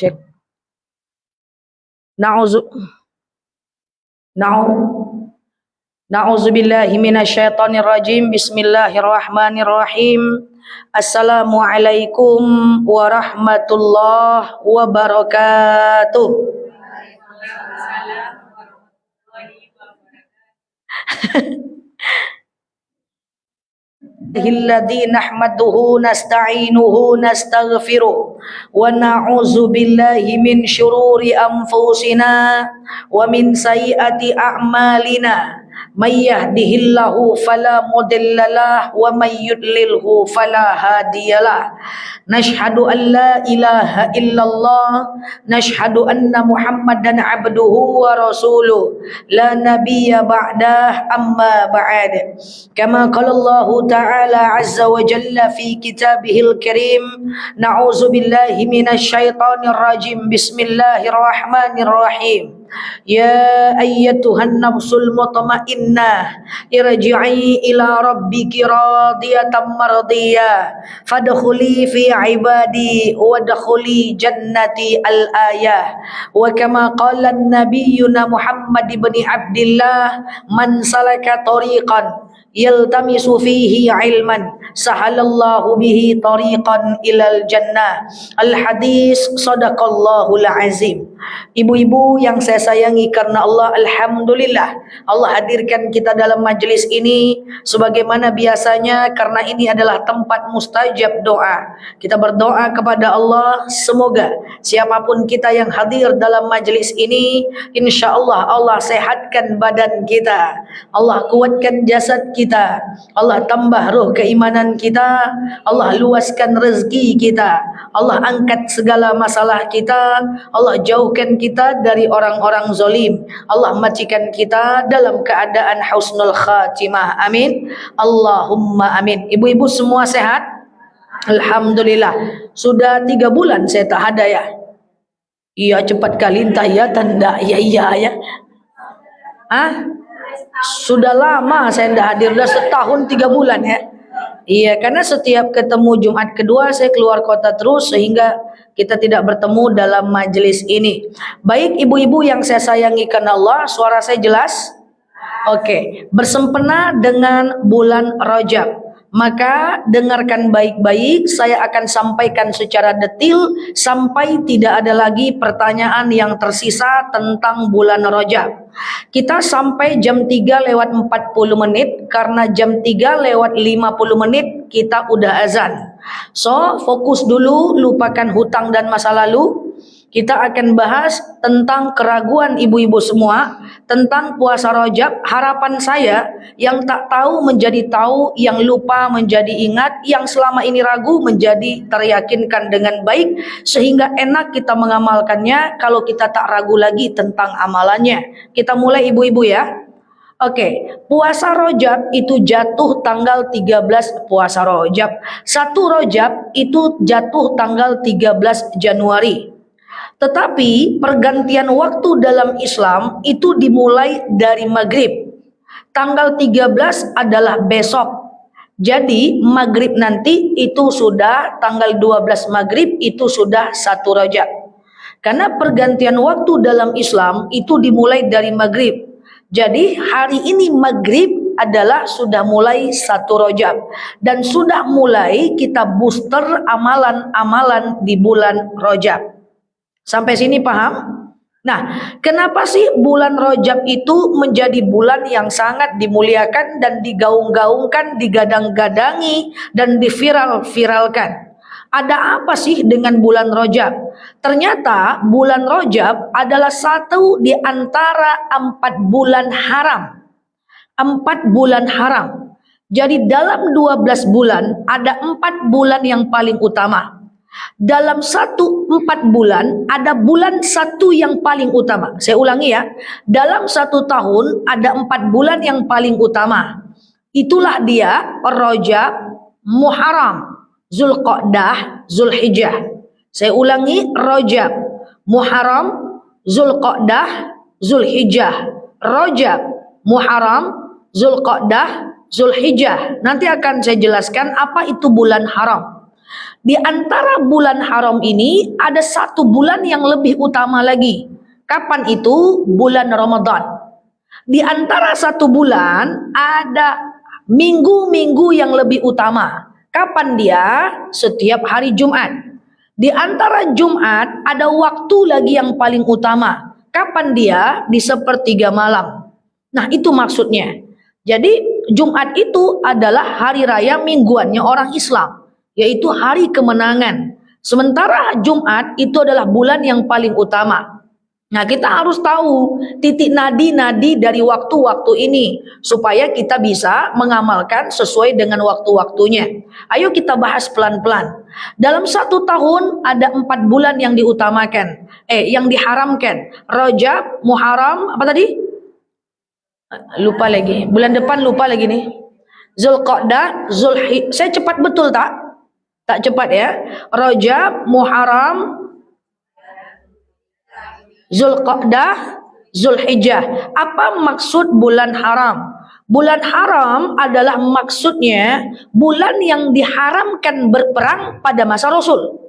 Cek. Na'udzu Na'udzubillahi minasyaitonir rajim. Bismillahirrahmanirrahim. Assalamualaikum warahmatullahi wabarakatuh. Alladzi nahmaduhu nasta'inuhu nastaghfiruh wa na'udzu billahi min syururi anfusina wa min sayyiati a'malina may yahdihillahu fala mudhillalah wa may yudlilhu fala hadiyalah. Nashhadu an la ilaha illallah nashhadu anna muhammadan abduhu wa rasuluh la nabiyya ba'dah amma ba'd. Kama qala Allah ta'ala azza wa jalla fi kitabihil karim. Na'udzu billahi minasy syaithanir rajim. Bismillahirrahmanirrahim. Ya ayyatuhan nafsul mutmainnah irji'i ila rabbiki radiyatan mardiyah fadkhuli fi ibadi wadkhuli jannati al-ayah. Wa kama qala nabiyyuna Muhammad ibn Abdillah, man salaka tariqan yaltamisu fihi ilman sahalallahu bihi tariqan ilal jannah. Al hadis sadaqallahul azim. Ibu-ibu yang saya sayangi karena Allah, alhamdulillah Allah hadirkan kita dalam majelis ini sebagaimana biasanya, karena ini adalah tempat mustajab doa. Kita berdoa kepada Allah, semoga siapapun kita yang hadir dalam majelis ini, insya Allah Allah sehatkan badan kita, Allah kuatkan jasad kita, Allah tambah roh keimanan kita, Allah luaskan rezeki kita, Allah angkat segala masalah kita, Allah jauhkan kita dari orang-orang zalim, Allah matikan kita dalam keadaan husnul khatimah. Amin. Allahumma amin. Ibu-ibu semua sehat? Alhamdulillah. Sudah 3 bulan saya tak ada ya. Iya cepat kali entah ya tanda iya ya. Sudah lama saya tidak hadir, sudah setahun 3 bulan ya. Iya, karena setiap ketemu Jumat kedua saya keluar kota terus sehingga kita tidak bertemu dalam majelis ini. Baik ibu-ibu yang saya sayangi karena Allah, suara saya jelas? Oke, bersempena dengan bulan Rajab, maka dengarkan baik-baik, saya akan sampaikan secara detail sampai tidak ada lagi pertanyaan yang tersisa tentang bulan Rajab. Kita sampai jam 3 lewat 40 menit, karena jam 3 lewat 50 menit kita udah azan. So, fokus dulu, lupakan hutang dan masa lalu. Kita akan bahas tentang keraguan ibu-ibu semua tentang puasa Rajab. Harapan saya yang tak tahu menjadi tahu, yang lupa menjadi ingat, yang selama ini ragu menjadi teryakinkan dengan baik, sehingga enak kita mengamalkannya kalau kita tak ragu lagi tentang amalannya. Kita mulai ibu-ibu ya. Oke, puasa Rajab itu jatuh tanggal 13 puasa Rajab. 1 Rajab itu jatuh tanggal 13 Januari. Tetapi pergantian waktu dalam Islam itu dimulai dari maghrib. Tanggal 13 adalah besok. Jadi maghrib nanti itu sudah tanggal 12 maghrib itu sudah 1 Rajab. Karena pergantian waktu dalam Islam itu dimulai dari maghrib. Jadi hari ini maghrib adalah sudah mulai 1 Rajab. Dan sudah mulai kita booster amalan-amalan di bulan Rajab. Sampai sini paham? Nah, kenapa sih bulan Rajab itu menjadi bulan yang sangat dimuliakan dan digaung-gaungkan, digadang-gadangi dan diviral-viralkan? Ada apa sih dengan bulan Rajab? Ternyata bulan Rajab adalah satu di antara 4 bulan haram. 4 bulan haram. Jadi dalam 12 bulan ada 4 bulan yang paling utama. Dalam 4 bulan ada bulan 1 yang paling utama. Saya ulangi ya, dalam 1 tahun ada 4 bulan yang paling utama. Itulah dia Rajab, Muharram, Zulqa'dah, Zulhijjah. Saya ulangi, Rajab, Muharram, Zulqa'dah, Zulhijjah. Rajab, Muharram, Zulqa'dah, Zulhijjah. Nanti akan saya jelaskan apa itu bulan haram. Di antara bulan haram ini ada satu bulan yang lebih utama lagi. Kapan itu? Bulan Ramadan. Di antara satu bulan ada minggu-minggu yang lebih utama. Kapan dia? Setiap hari Jumat. Di antara Jumat ada waktu lagi yang paling utama. Kapan dia? Di sepertiga malam. Nah, itu maksudnya. Jadi Jumat itu adalah hari raya mingguannya orang Islam, yaitu hari kemenangan. Sementara Jumat itu adalah bulan yang paling utama. Nah, kita harus tahu titik nadi-nadi dari waktu-waktu ini supaya kita bisa mengamalkan sesuai dengan waktu-waktunya. Ayo kita bahas pelan-pelan. Dalam satu tahun ada 4 bulan yang diutamakan, yang diharamkan. Rajab, Muharram, apa tadi? Lupa lagi. Bulan depan lupa lagi nih. Zulqa'dah, Zulhijjah. Saya cepat betul tak? Tak cepat ya. Rajab, Muharram, Zulqa'dah, Zulhijjah. Apa maksud bulan haram? Bulan haram adalah maksudnya bulan yang diharamkan berperang pada masa Rasul.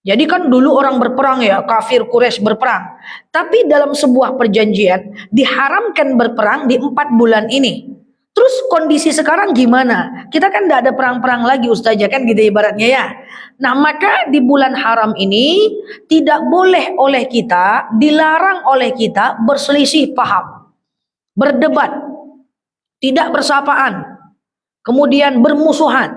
Jadi kan dulu orang berperang ya, kafir Quraisy berperang. Tapi dalam sebuah perjanjian diharamkan berperang di 4 bulan ini. Terus kondisi sekarang gimana? Kita kan tidak ada perang-perang lagi Ustazah kan gitu ibaratnya ya. Nah, maka di bulan haram ini tidak boleh oleh kita, dilarang oleh kita berselisih paham, berdebat, tidak bersapaan, kemudian bermusuhan,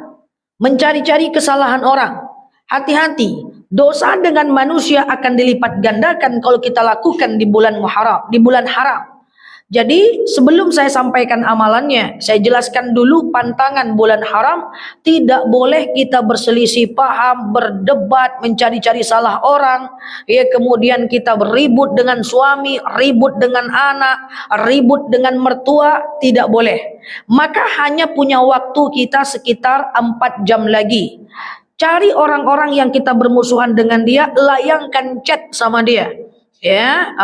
mencari-cari kesalahan orang. Hati-hati, dosa dengan manusia akan dilipat gandakan kalau kita lakukan di bulan Muharram, di bulan haram. Jadi sebelum saya sampaikan amalannya, saya jelaskan dulu pantangan bulan haram. Tidak boleh kita berselisih paham, berdebat, mencari-cari salah orang. Ya, kemudian kita beribut dengan suami, ribut dengan anak, ribut dengan mertua, tidak boleh. Maka hanya punya waktu kita sekitar 4 jam lagi. Cari orang-orang yang kita bermusuhan dengan dia, layangkan chat sama dia. Ya,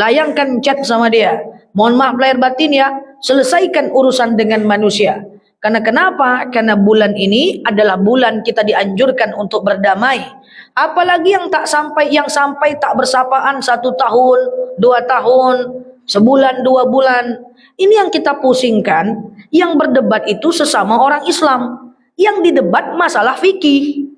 layangkan chat sama dia. Mohon maaf lahir batin ya, selesaikan urusan dengan manusia. Karena kenapa? Karena bulan ini adalah bulan kita dianjurkan untuk berdamai. Apalagi yang sampai tak bersapaan 1 tahun, 2 tahun, sebulan, 2 bulan. Ini yang kita pusingkan. Yang berdebat itu sesama orang Islam. Yang didebat masalah fikih.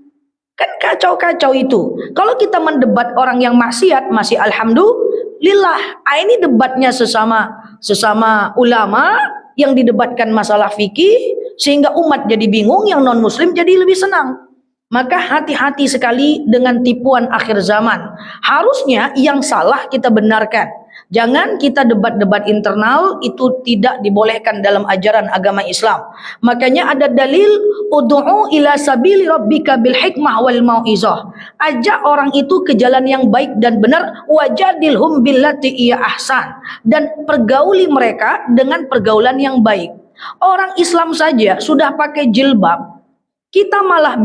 Kan kacau-kacau itu. Kalau kita mendebat orang yang maksiat, masih alhamdulillah. Ini debatnya sesama ulama yang didebatkan masalah fikih, sehingga umat jadi bingung, yang non muslim jadi lebih senang. Maka hati-hati sekali dengan tipuan akhir zaman. Harusnya yang salah kita benarkan. Jangan kita debat-debat internal, itu tidak dibolehkan dalam ajaran agama Islam. Makanya ada dalil ud'u ila sabili rabbika bil hikmah wal mau'izah. Ajak orang itu ke jalan yang baik dan benar, wajadilhum billati iya ahsan, dan pergauli mereka dengan pergaulan yang baik. Orang Islam saja sudah pakai jilbab, kita malah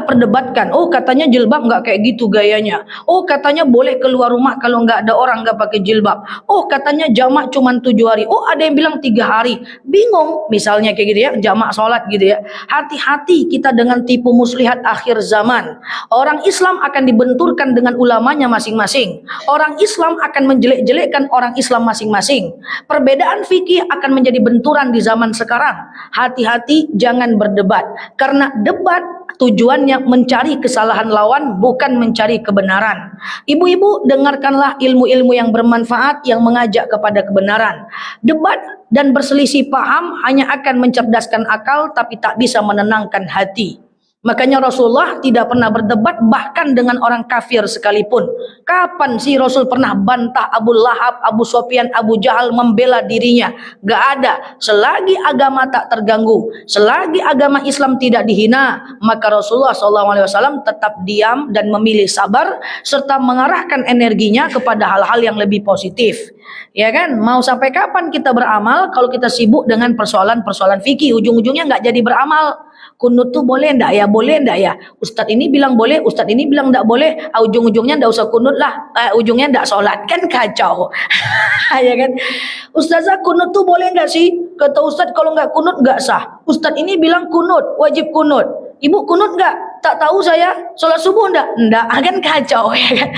perdebatkan. Oh, katanya jilbab nggak kayak gitu gayanya. Oh, katanya boleh keluar rumah kalau nggak ada orang nggak pakai jilbab. Oh, katanya jamak cuma 7 hari. Oh, ada yang bilang 3 hari. Bingung, misalnya kayak gitu ya, jamak sholat gitu ya. Hati-hati kita dengan tipu muslihat akhir zaman. Orang Islam akan dibenturkan dengan ulamanya masing-masing. Orang Islam akan menjelek-jelekkan orang Islam masing-masing. Perbedaan fikih akan menjadi benturan di zaman sekarang. Hati-hati jangan berdebat. Karena debat tujuannya mencari kesalahan lawan, bukan mencari kebenaran. Ibu-ibu, dengarkanlah ilmu-ilmu yang bermanfaat yang mengajak kepada kebenaran. Debat dan berselisih paham hanya akan mencerdaskan akal, tapi tak bisa menenangkan hati. Makanya Rasulullah tidak pernah berdebat bahkan dengan orang kafir sekalipun. Kapan sih Rasul pernah bantah Abu Lahab, Abu Sufyan, Abu Jahal membela dirinya? Gak ada. Selagi agama tak terganggu, selagi agama Islam tidak dihina, maka Rasulullah SAW tetap diam dan memilih sabar serta mengarahkan energinya kepada hal-hal yang lebih positif. Ya kan? Mau sampai kapan kita beramal kalau kita sibuk dengan persoalan-persoalan fikih? Ujung-ujungnya nggak jadi beramal. Kunut tuh boleh ndak ya? Boleh ndak ya? Ustadz ini bilang boleh, ustadz ini bilang ndak boleh. Ujung-ujungnya ndak usah kunut lah. Ujungnya ndak sholat, kan kacau. Ya kan? Ustazah, kunut tuh boleh nggak sih? Kata ustadz kalau nggak kunut nggak sah. Ustadz ini bilang kunut, wajib kunut. Ibu kunut nggak? Tak tahu saya. Sholat subuh enggak, akan kacau ya kan.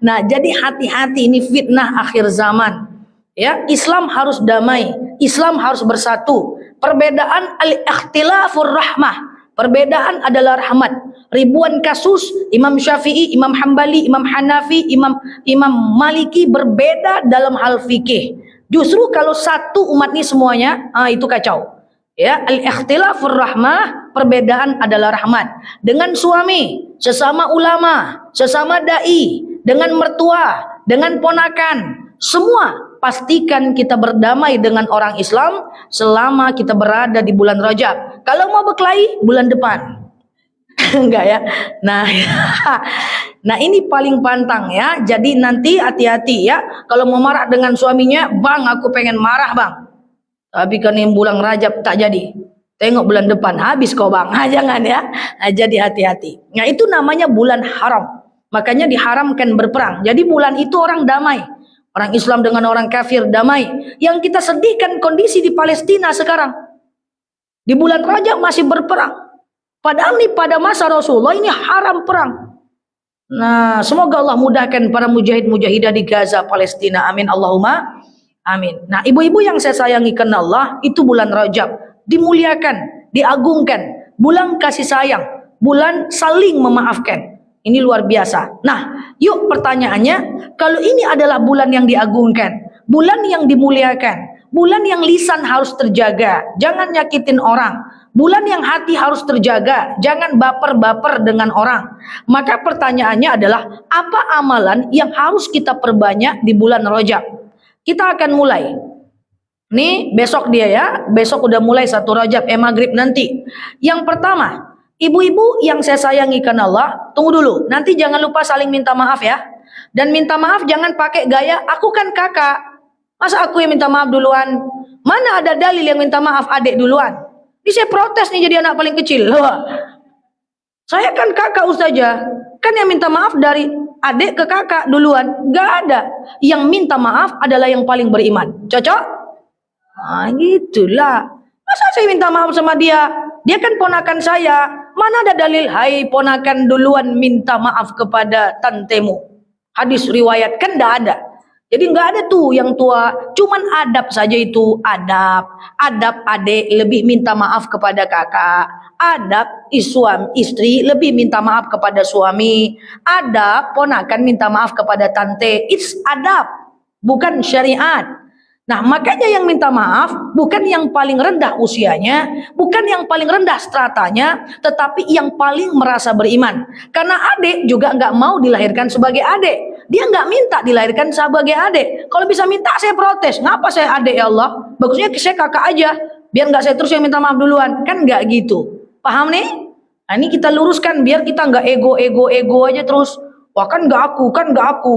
Nah, jadi hati-hati, ini fitnah akhir zaman. Ya, Islam harus damai, Islam harus bersatu. Perbedaan al-ikhtilafur rahmah. Perbedaan adalah rahmat. Ribuan kasus Imam Syafi'i, Imam Hambali, Imam Hanafi, Imam Maliki berbeda dalam hal fikih. Justru kalau satu umat ini semuanya, itu kacau. Ya, al-ikhtilafur rahmah, perbedaan adalah rahmat. Dengan suami, sesama ulama, sesama dai, dengan mertua, dengan ponakan, semua pastikan kita berdamai dengan orang Islam selama kita berada di bulan Rajab. Kalau mau berkelahi bulan depan. Enggak ya. Nah, nah ini paling pantang ya. Jadi nanti hati-hati ya. Kalau mau marah dengan suaminya, "Bang, aku pengen marah, Bang. Tapi kan ini bulan Rajab tak jadi. Tengok bulan depan habis kau, Bang." Jangan ya. Nah, jadi hati-hati. Nah, itu namanya bulan haram. Makanya diharamkan berperang. Jadi bulan itu orang damai. Orang Islam dengan orang kafir damai. Yang kita sedihkan kondisi di Palestina sekarang. Di bulan Rajab masih berperang. Padahal nih pada masa Rasulullah ini haram perang. Nah, semoga Allah mudahkan para mujahid-mujahidah di Gaza, Palestina. Amin Allahumma amin. Nah, ibu-ibu yang saya sayangi karena Allah, itu bulan Rajab dimuliakan, diagungkan, bulan kasih sayang, bulan saling memaafkan. Ini luar biasa. Nah, yuk pertanyaannya, kalau ini adalah bulan yang diagungkan, bulan yang dimuliakan, bulan yang lisan harus terjaga, jangan nyakitin orang, bulan yang hati harus terjaga, jangan baper-baper dengan orang. Maka pertanyaannya adalah, apa amalan yang harus kita perbanyak di bulan Rajab? Kita akan mulai. Nih besok dia ya, besok udah mulai 1 Rajab, maghrib nanti. Yang pertama, ibu-ibu yang saya sayangi karena Allah, tunggu dulu. Nanti jangan lupa saling minta maaf ya. Dan minta maaf jangan pakai gaya, aku kan kakak. Masa aku yang minta maaf duluan? Mana ada dalil yang minta maaf adik duluan? Ini saya protes nih jadi anak paling kecil. Saya kan kakak ustazah. Kan yang minta maaf dari adik ke kakak duluan. Gak ada. Yang minta maaf adalah yang paling beriman. Cocok? Nah gitulah. Masa saya minta maaf sama dia? Dia kan ponakan saya. Mana ada dalil, hai ponakan duluan minta maaf kepada tantemu. Hadis riwayat kan tidak ada. Jadi nggak ada tuh yang tua. Cuman adab saja itu. Adab adik lebih minta maaf kepada kakak. Adab istri lebih minta maaf kepada suami. Adab ponakan minta maaf kepada tante. It's adab, bukan syariat. Nah, makanya yang minta maaf bukan yang paling rendah usianya, bukan yang paling rendah stratanya, tetapi yang paling merasa beriman. Karena adik juga nggak mau dilahirkan sebagai adik. Dia nggak minta dilahirkan sebagai adik. Kalau bisa minta saya protes. Ngapa saya adik ya Allah? Bagusnya saya kakak aja. Biar nggak saya terus yang minta maaf duluan. Kan nggak gitu. Paham nih? Nah, ini kita luruskan biar kita nggak ego aja terus. Wah kan gak aku,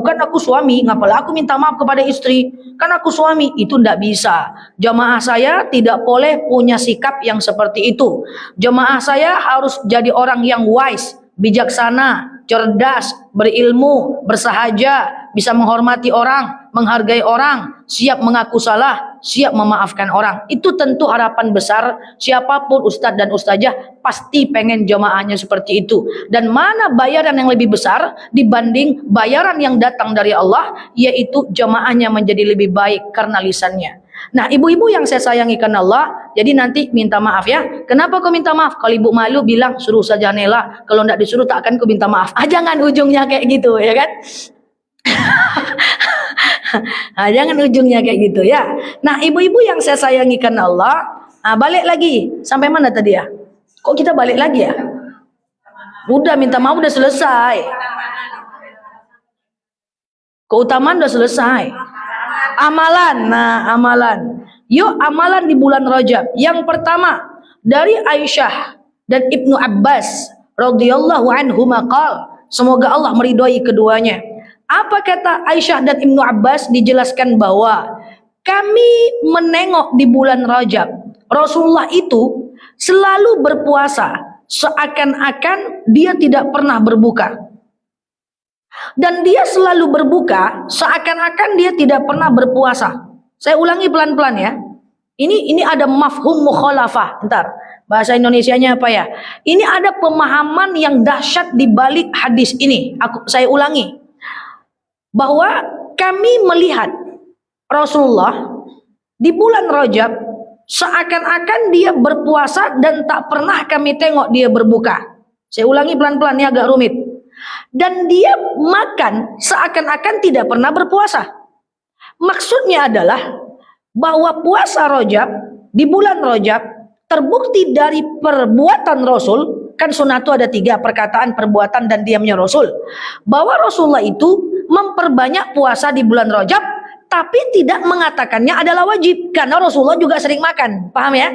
kan aku suami, ngapalah aku minta maaf kepada istri, kan aku suami. Itu ndak bisa. Jamaah saya tidak boleh punya sikap yang seperti itu. Jamaah saya harus jadi orang yang wise, bijaksana, cerdas, berilmu, bersahaja, bisa menghormati orang, menghargai orang, siap mengaku salah, siap memaafkan orang. Itu tentu harapan besar siapapun ustadz dan ustazah pasti pengen jamaahnya seperti itu. Dan mana bayaran yang lebih besar dibanding bayaran yang datang dari Allah, yaitu jamaahnya menjadi lebih baik karena lisannya. Nah, ibu-ibu yang saya sayangi karena Allah, jadi nanti minta maaf ya. Kenapa kau minta maaf? Kalau ibu malu bilang suruh saja Nela, kalau tidak disuruh tak akan kau minta maaf. Jangan ujungnya kayak gitu ya kan. Jangan ujungnya kayak gitu ya. Nah, ibu-ibu yang saya sayangi karena Allah, balik lagi. Sampai mana tadi ya? Kok kita balik lagi ya? Udah minta maaf udah selesai. Keutamaan udah selesai. Amalan, amalan. Yuk amalan di bulan Rajab. Yang pertama dari Aisyah dan Ibnu Abbas radhiyallahu anhuma qala, semoga Allah meridhoi keduanya. Apa kata Aisyah dan Ibnu Abbas? Dijelaskan bahwa kami menengok di bulan Rajab, Rasulullah itu selalu berpuasa seakan-akan dia tidak pernah berbuka. Dan dia selalu berbuka seakan-akan dia tidak pernah berpuasa. Saya ulangi pelan-pelan ya. Ini ada mafhum mukhalafah. Bentar. Bahasa Indonesianya apa ya? Ini ada pemahaman yang dahsyat di balik hadis ini. Saya ulangi. Bahwa kami melihat Rasulullah di bulan Rajab seakan-akan dia berpuasa dan tak pernah kami tengok dia berbuka. Saya ulangi pelan-pelan, ini agak rumit. Dan dia makan seakan-akan tidak pernah berpuasa. Maksudnya adalah bahwa puasa Rajab di bulan Rajab terbukti dari perbuatan Rasul. Kan sunnah itu ada 3, perkataan, perbuatan, dan diamnya Rasul. Bahwa Rasulullah itu memperbanyak puasa di bulan Rajab, tapi tidak mengatakannya adalah wajib. Karena Rasulullah juga sering makan. Paham ya?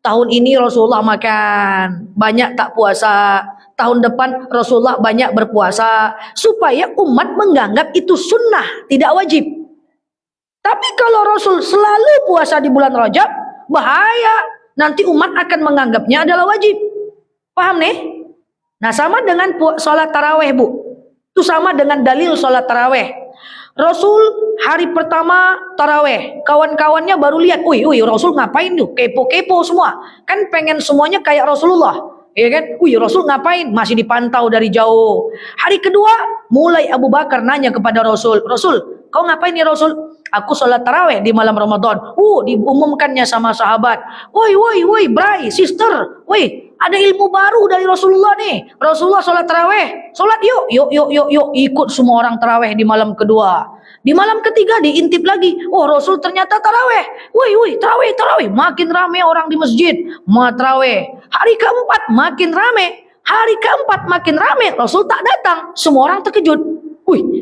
Tahun ini Rasulullah makan, banyak tak puasa. Tahun depan Rasulullah banyak berpuasa. Supaya umat menganggap itu sunnah, tidak wajib. Tapi kalau Rasul selalu puasa di bulan Rajab, bahaya. Nanti umat akan menganggapnya adalah wajib. Paham nih? Nah, sama dengan sholat taraweh, Bu. Itu sama dengan dalil sholat taraweh. Rasul hari pertama taraweh, kawan-kawannya baru lihat, wih Rasul ngapain tuh? Kepo-kepo semua. Kan pengen semuanya kayak Rasulullah. Ya kan? Wih, Rasul ngapain? Masih dipantau dari jauh. Hari kedua, mulai Abu Bakar nanya kepada Rasul, Rasul, kau ngapain nih Rasul? Aku sholat taraweh di malam Ramadan. Diumumkannya sama sahabat. Woi, bray, sister, woi, ada ilmu baru dari Rasulullah nih. Rasulullah sholat taraweh. Sholat yuk. Ikut semua orang taraweh di malam kedua. Di malam ketiga diintip lagi. Rasul ternyata taraweh. Woi, taraweh. Makin rame orang di masjid. Taraweh. Hari keempat makin rame. Hari keempat makin rame. Rasul tak datang. Semua orang terkejut.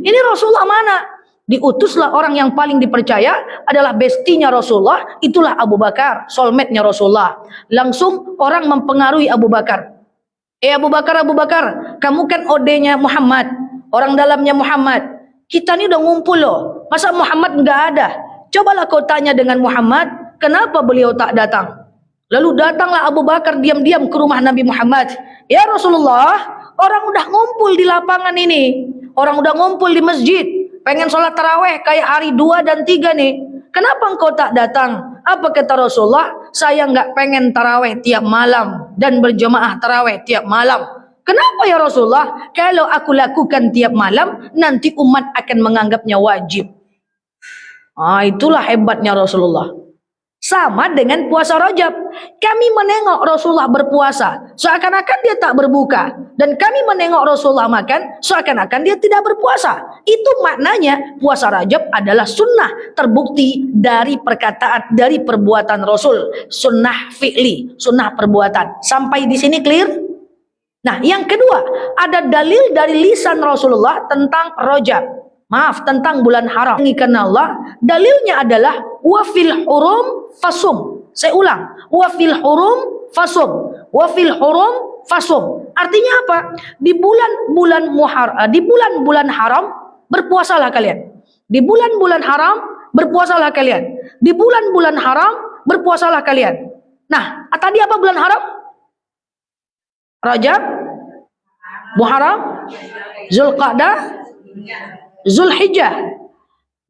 Ini Rasulullah mana? Diutuslah orang yang paling dipercaya adalah bestinya Rasulullah, itulah Abu Bakar, soulmate-nya Rasulullah. Langsung orang mempengaruhi Abu Bakar. Abu Bakar, kamu kan OD-nya Muhammad, orang dalamnya Muhammad. Kita ini udah ngumpul loh, masa Muhammad nggak ada? Cobalah kau tanya dengan Muhammad, kenapa beliau tak datang? Lalu datanglah Abu Bakar diam-diam ke rumah Nabi Muhammad. Ya Rasulullah, orang udah ngumpul di lapangan ini, orang udah ngumpul di masjid. Pengen sholat taraweh kayak hari 2 dan 3 nih. Kenapa engkau tak datang? Apa kata Rasulullah? Saya nggak pengen taraweh tiap malam dan berjamaah taraweh tiap malam. Kenapa ya Rasulullah? Kalau aku lakukan tiap malam, nanti umat akan menganggapnya wajib. Itulah hebatnya Rasulullah. Sama dengan puasa Rajab. Kami menengok Rasulullah berpuasa, seakan-akan dia tak berbuka. Dan kami menengok Rasulullah makan, seakan-akan dia tidak berpuasa. Itu maknanya puasa Rajab adalah sunnah. Terbukti dari perkataan, dari perbuatan Rasul. Sunnah fi'li, sunnah perbuatan. Sampai di sini clear? Nah, yang kedua, ada dalil dari lisan Rasulullah tentang Rajab. Tentang bulan haram. Karena Allah, dalilnya adalah wafil hurum fasum. Saya ulang, wafil hurum fasum. Wafil hurum fasum. Artinya apa? Di bulan-bulan haram berpuasalah kalian. Di bulan-bulan haram berpuasalah kalian. Di bulan-bulan haram berpuasalah kalian. Nah, tadi apa bulan haram? Rajab, Muharram, Zulqa'dah, Zulhijjah.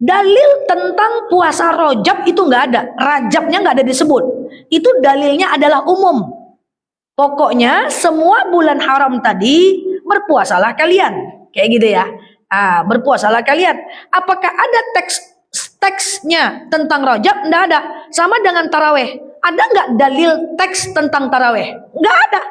Dalil tentang puasa Rajab itu nggak ada, Rajabnya nggak ada disebut. Itu dalilnya adalah umum. Pokoknya semua bulan haram tadi berpuasalah kalian, kayak gitu ya. Berpuasalah kalian. Apakah ada teksnya tentang Rajab? Nggak ada. Sama dengan taraweh. Ada nggak dalil teks tentang taraweh? Nggak ada.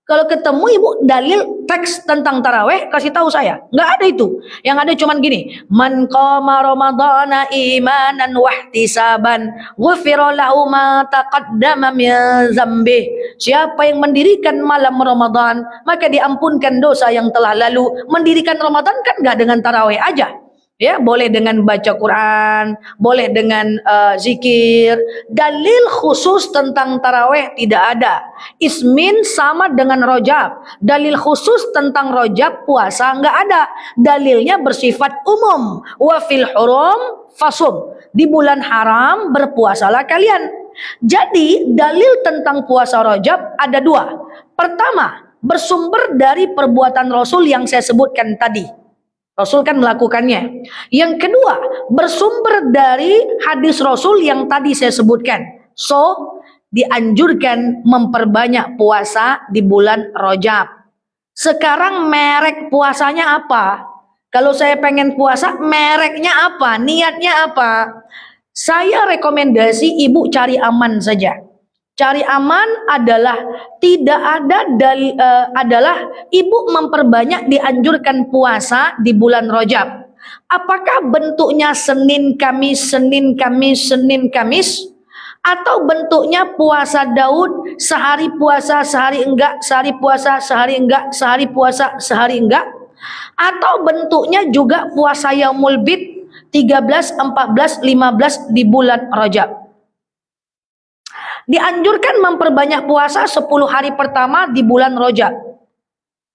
Kalau ketemu ibu dalil teks tentang taraweh, kasih tahu saya. Nggak ada itu. Yang ada cuman gini, man qama ramadhana imanan wahtisaban ghufira lahu ma taqaddama min dzambih. Siapa yang mendirikan malam Ramadan, maka diampunkan dosa yang telah lalu. Mendirikan Ramadan kan nggak dengan taraweh aja. Ya, boleh dengan baca Quran, boleh dengan zikir. Dalil khusus tentang taraweh tidak ada. Ismin sama dengan Rajab. Dalil khusus tentang Rajab puasa nggak ada. Dalilnya bersifat umum. Wa fil hurum fasum. Di bulan haram berpuasalah kalian. Jadi dalil tentang puasa Rajab ada 2. Pertama, bersumber dari perbuatan Rasul yang saya sebutkan tadi. Rasul kan melakukannya. Yang kedua, bersumber dari hadis Rasul yang tadi saya sebutkan. So, dianjurkan memperbanyak puasa di bulan Rajab. Sekarang merek puasanya apa? Kalau saya pengen puasa, mereknya apa? Niatnya apa? Saya rekomendasi ibu cari aman saja. Cari aman adalah tidak ada adalah ibu memperbanyak dianjurkan puasa di bulan Rajab. Apakah bentuknya Senin Kamis, Senin Kamis, Senin Kamis? Atau bentuknya puasa Daud, sehari puasa, sehari enggak, sehari puasa, sehari enggak, sehari puasa, sehari enggak? Atau bentuknya juga puasa Yaumul Bid 13, 14, 15 di bulan Rajab. Dianjurkan memperbanyak puasa 10 hari pertama di bulan Rajab.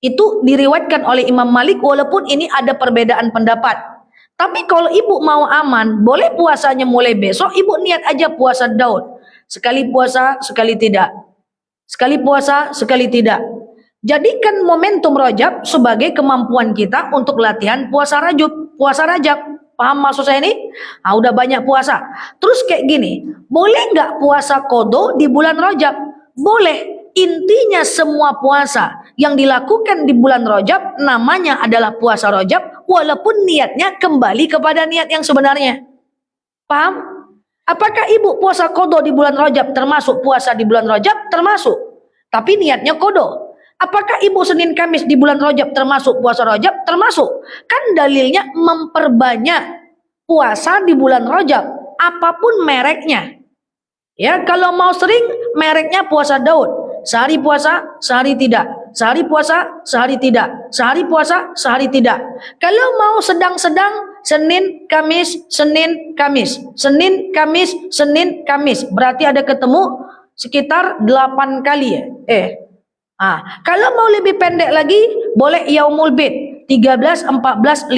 Itu diriwayatkan oleh Imam Malik walaupun ini ada perbedaan pendapat. Tapi kalau ibu mau aman, boleh puasanya mulai besok, ibu niat aja puasa Daud. Sekali puasa, sekali tidak. Sekali puasa, sekali tidak. Jadikan momentum Rajab sebagai kemampuan kita untuk latihan puasa Rajab. Paham maksud saya ini? Udah banyak puasa. Terus kayak gini, boleh nggak puasa kodo di bulan Rajab? Boleh. Intinya semua puasa yang dilakukan di bulan Rajab namanya adalah puasa Rajab, walaupun niatnya kembali kepada niat yang sebenarnya. Paham? Apakah ibu puasa kodo di bulan Rajab termasuk puasa di bulan Rajab? Termasuk. Tapi niatnya kodo. Apakah ibu Senin Kamis di bulan Rajab termasuk puasa Rajab? Termasuk. Kan dalilnya memperbanyak puasa di bulan Rajab. Apapun mereknya. Ya, kalau mau sering mereknya puasa Daud. Sehari puasa, sehari tidak. Sehari puasa, sehari tidak. Sehari puasa, sehari tidak. Kalau mau sedang-sedang, Senin, Kamis, Senin, Kamis. Senin, Kamis, Senin, Kamis. Berarti ada ketemu sekitar 8 kali ya. Kalau mau lebih pendek lagi, boleh Yaumul Bid 13, 14, 15.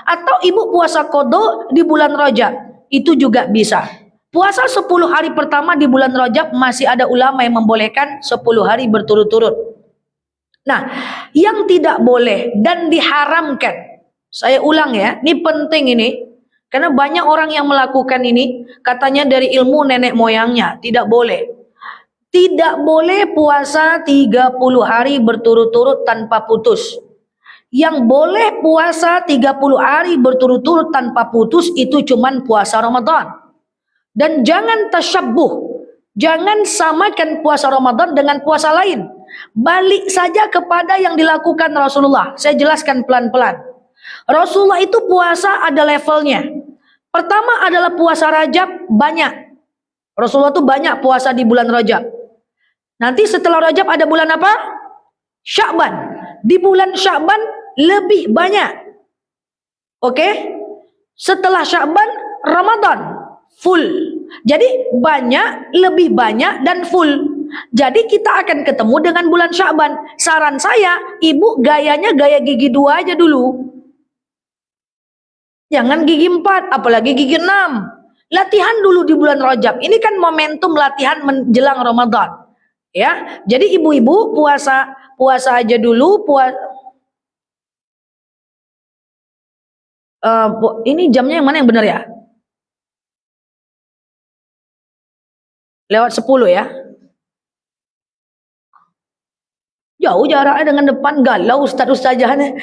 Atau ibu puasa kodo di bulan Rajab. Itu juga bisa. Puasa 10 hari pertama di bulan Rajab masih ada ulama yang membolehkan 10 hari berturut-turut. Nah, yang tidak boleh dan diharamkan. Saya ulang ya, ini penting ini. Karena banyak orang yang melakukan ini, katanya dari ilmu nenek moyangnya. Tidak boleh. Tidak boleh puasa 30 hari berturut-turut tanpa putus. Yang boleh puasa 30 hari berturut-turut tanpa putus itu cuman puasa Ramadan. Dan jangan tasyabbuh. Jangan samakan puasa Ramadan dengan puasa lain. Balik saja kepada yang dilakukan Rasulullah. Saya jelaskan pelan-pelan. Rasulullah itu puasa ada levelnya. Pertama adalah puasa Rajab banyak. Rasulullah itu banyak puasa di bulan Rajab. Nanti setelah Rajab ada bulan apa? Sya'ban. Di bulan Sya'ban lebih banyak. Oke? Setelah Sya'ban, Ramadan. Full. Jadi banyak, lebih banyak, dan full. Jadi kita akan ketemu dengan bulan Sya'ban. Saran saya, ibu gayanya gaya gigi 2 aja dulu. Jangan gigi 4, apalagi gigi 6. Latihan dulu di bulan Rajab. Ini kan momentum latihan menjelang Ramadan. Ya, jadi ibu-ibu puasa aja dulu. Ini jamnya yang mana yang benar ya? Lewat 10 ya. Jauh jaraknya dengan depan, galau ustaz-ustazahnya.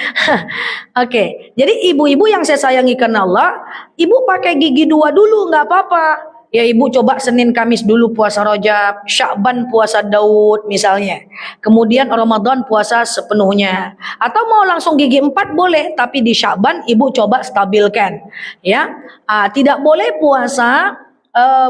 Oke, jadi ibu-ibu yang saya sayangi karena Allah, ibu pakai gigi 2 dulu, nggak apa-apa. Ya ibu coba Senin Kamis dulu puasa Rajab, Sya'ban puasa Daud misalnya. Kemudian Ramadan puasa sepenuhnya. Atau mau langsung gigi 4 boleh, tapi di Sya'ban ibu coba stabilkan. Ya, tidak boleh puasa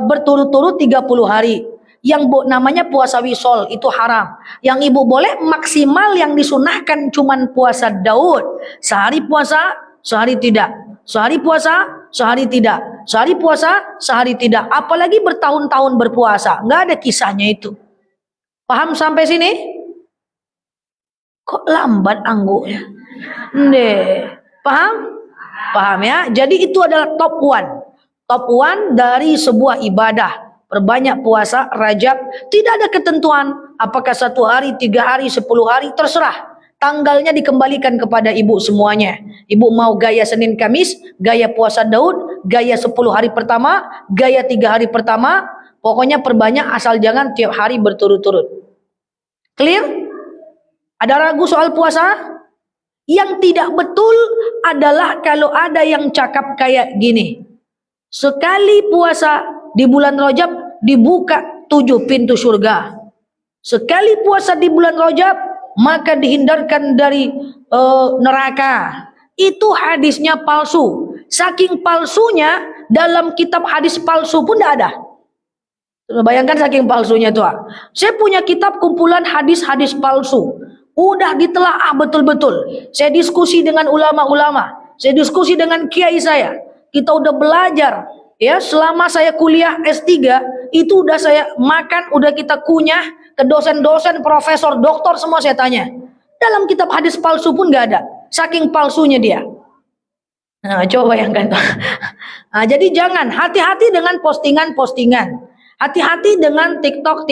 berturut-turut 30 hari. Yang namanya puasa wisol itu haram. Yang ibu boleh maksimal yang disunahkan cuman puasa Daud. Sehari puasa, sehari tidak. Sehari puasa, sehari tidak. Sehari puasa, sehari tidak. Apalagi bertahun-tahun berpuasa. Nggak ada kisahnya itu. Paham sampai sini? Kok lambat angguknya? Paham? Paham ya? Jadi itu adalah top 1. Top 1 dari sebuah ibadah. Perbanyak puasa Rajab. Tidak ada ketentuan. Apakah 1 hari, 3 hari, 10 hari. Terserah. Tanggalnya dikembalikan kepada ibu semuanya. Ibu mau gaya Senin Kamis, gaya puasa Daud, gaya 10 hari pertama, gaya 3 hari pertama, Pokoknya perbanyak asal jangan tiap hari berturut-turut. Clear? Ada ragu soal puasa? Yang tidak betul adalah kalau ada yang cakap kayak gini. Sekali puasa di bulan Rajab dibuka 7 pintu surga. Sekali puasa di bulan Rajab maka dihindarkan dari neraka. Itu hadisnya palsu. Saking palsunya dalam kitab hadis palsu pun tidak ada. Bayangkan saking palsunya tuh. Saya punya kitab kumpulan hadis-hadis palsu. Udah ditelaah betul-betul. Saya diskusi dengan ulama-ulama. Saya diskusi dengan kiai saya. Kita udah belajar. Ya, selama saya kuliah S3 itu udah saya makan, udah kita kunyah ke dosen-dosen, profesor, doktor semua saya tanya. Dalam kitab hadis palsu pun nggak ada. Saking palsunya dia. Nah, coba bayangkan. Nah, jadi jangan hati-hati dengan postingan-postingan. Hati-hati dengan TikTok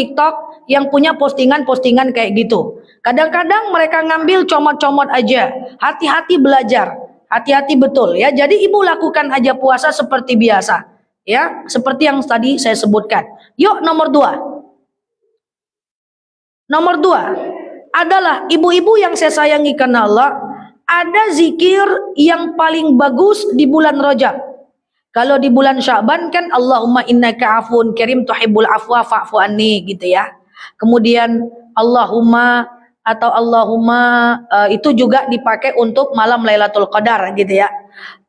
yang punya postingan-postingan kayak gitu. Kadang-kadang mereka ngambil comot-comot aja. Hati-hati belajar. Hati-hati betul ya. Jadi ibu lakukan aja puasa seperti biasa. Ya, seperti yang tadi saya sebutkan. Yuk nomor 2. Nomor 2 adalah ibu-ibu yang saya sayangi karena Allah. Ada zikir yang paling bagus di bulan Rajab. Kalau di bulan Sya'ban kan Allahumma innaka afun karim tuhibbul afwa fa'fu anni gitu ya. Kemudian Allahumma itu juga dipakai untuk malam Lailatul Qadar gitu ya.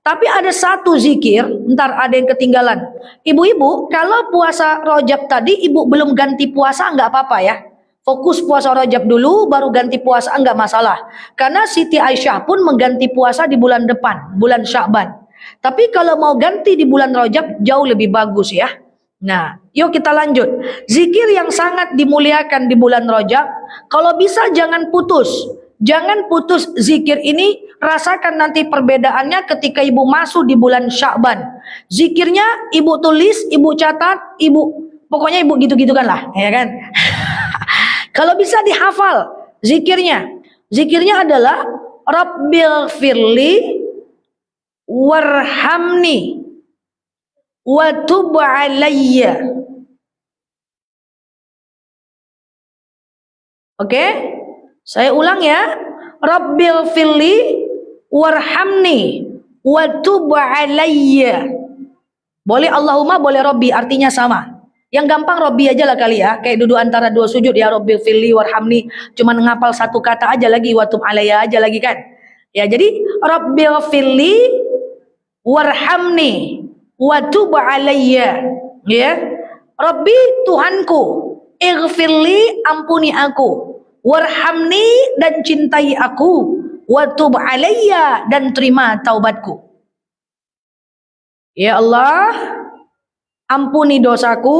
Tapi ada satu zikir, ntar ada yang ketinggalan. Ibu-ibu, kalau puasa Rajab tadi ibu belum ganti puasa enggak apa-apa ya. Fokus puasa Rajab dulu baru ganti puasa enggak masalah. Karena Siti Aisyah pun mengganti puasa di bulan depan, bulan Sya'ban. Tapi kalau mau ganti di bulan Rajab jauh lebih bagus ya. Nah, yuk kita lanjut. Zikir yang sangat dimuliakan di bulan Rajab, kalau bisa jangan putus. Jangan putus zikir ini, rasakan nanti perbedaannya ketika ibu masuk di bulan Sya'ban. Zikirnya ibu tulis, ibu catat, pokoknya ibu gitu-gitukan lah, ya kan? Kalau bisa dihafal zikirnya. Zikirnya adalah Rabbil firli warhamni wa tub alayya. Oke? Saya ulang ya. Rabbil firli warhamni wa tub alayya. Boleh Allahumma, boleh Rabbi, artinya sama. Yang gampang Rabbi aja lah kali ya. Kayak duduk antara dua sujud ya, Rabbil firli warhamni. Cuman ngapal satu kata aja lagi, wa tub alayya aja lagi kan. Ya, jadi Rabbil firli warhamni wa tub alayya. Ya. Rabbi Tuhanku, ighfirli ampuni aku, warhamni dan cintai aku, wa tub alayya dan terima taubatku. Ya Allah, ampuni dosaku,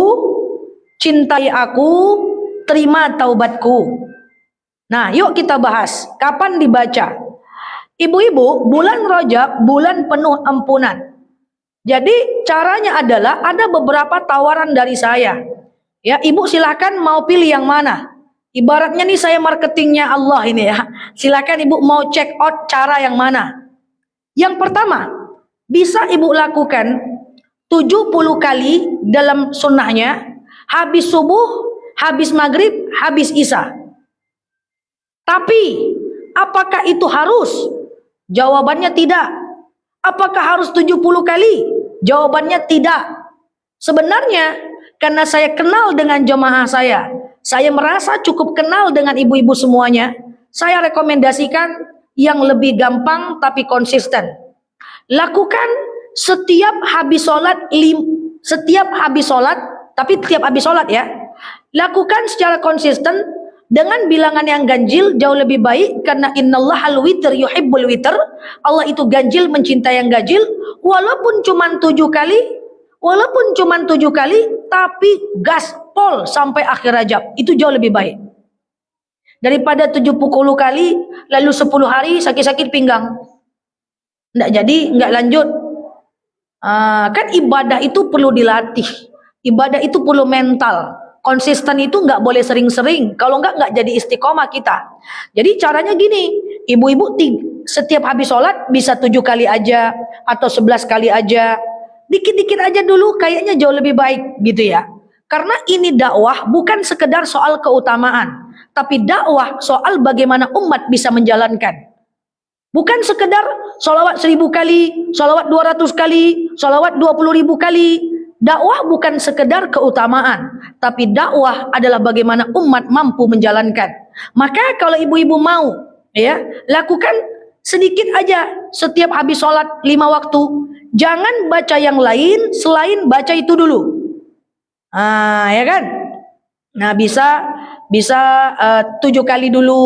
cintai aku, terima taubatku. Nah, yuk kita bahas kapan dibaca. Ibu-ibu, bulan Rajab bulan penuh ampunan. Jadi caranya adalah ada beberapa tawaran dari saya. Ya, ibu silahkan mau pilih yang mana. Ibaratnya nih saya marketingnya Allah ini ya. Silahkan ibu mau check out cara yang mana. Yang pertama, bisa ibu lakukan 70 kali dalam sunnahnya. Habis subuh, habis maghrib, habis isya. Tapi, apakah itu harus? Jawabannya tidak. Apakah harus 70 kali? Jawabannya tidak. Sebenarnya karena saya kenal dengan jemaah saya merasa cukup kenal dengan ibu-ibu semuanya, saya rekomendasikan yang lebih gampang tapi konsisten. Lakukan setiap habis sholat, tapi tiap habis sholat ya. Lakukan secara konsisten dengan bilangan yang ganjil jauh lebih baik, karena innallahal witr yuhibbul witr. Allah itu ganjil, mencintai yang ganjil. Walaupun cuma 7 kali, tapi gaspol sampai akhir Rajab. Itu jauh lebih baik daripada 70 kali lalu 10 hari sakit-sakit pinggang. Nggak jadi, nggak lanjut. Kan ibadah itu perlu dilatih. Ibadah itu perlu mental. Konsisten itu nggak boleh sering-sering. Kalau nggak jadi istiqomah kita. Jadi caranya gini, ibu-ibu setiap habis sholat bisa 7 kali aja atau 11 kali aja. Dikit-dikit aja dulu, kayaknya jauh lebih baik gitu ya. Karena ini dakwah bukan sekedar soal keutamaan, tapi dakwah soal bagaimana umat bisa menjalankan. Bukan sekedar sholawat 1000 kali, sholawat 200 kali, sholawat 20.000 kali. Dakwah bukan sekedar keutamaan, tapi dakwah adalah bagaimana umat mampu menjalankan. Maka kalau ibu-ibu mau, ya, lakukan sedikit aja setiap habis sholat 5 waktu. Jangan baca yang lain selain baca itu dulu. Ya kan? Nah, bisa 7 kali dulu.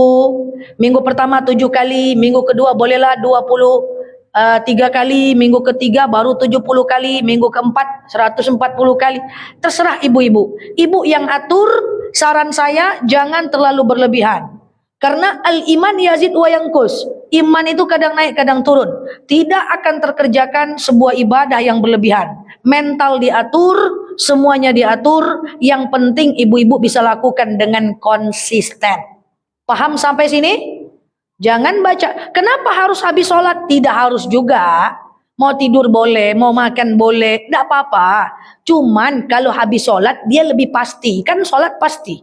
Minggu pertama 7 kali, minggu kedua bolehlah 3 kali, minggu ketiga baru 70 kali, minggu keempat 140 kali. Terserah ibu-ibu. Ibu yang atur, saran saya jangan terlalu berlebihan. Karena al-iman yazid wa yanqus. Iman itu kadang naik, kadang turun. Tidak akan terkerjakan sebuah ibadah yang berlebihan. Mental diatur, semuanya diatur. Yang penting ibu-ibu bisa lakukan dengan konsisten. Paham sampai sini? Jangan baca. Kenapa harus habis sholat? Tidak harus juga. Mau tidur boleh, mau makan boleh, tidak apa-apa. Cuman kalau habis sholat dia lebih pasti. Kan sholat pasti.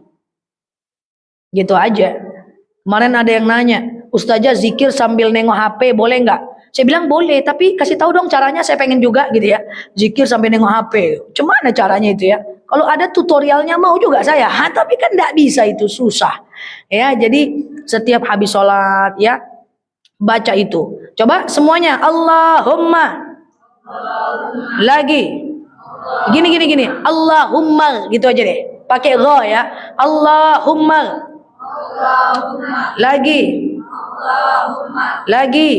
Gitu aja. Kemarin ada yang nanya, Ustazah zikir sambil nengok HP boleh nggak? Saya bilang boleh, tapi kasih tahu dong caranya, saya pengen juga gitu ya. Zikir sambil nengok HP. Cemana caranya itu ya? Kalau ada tutorialnya mau juga saya. Tapi kan tidak bisa, itu susah. Ya, jadi setiap habis sholat ya baca itu. Coba semuanya, Allahumma. Lagi. Gini. Allahumma gitu aja deh. Pakai ra ya. Allahumma. Lagi. Lagi.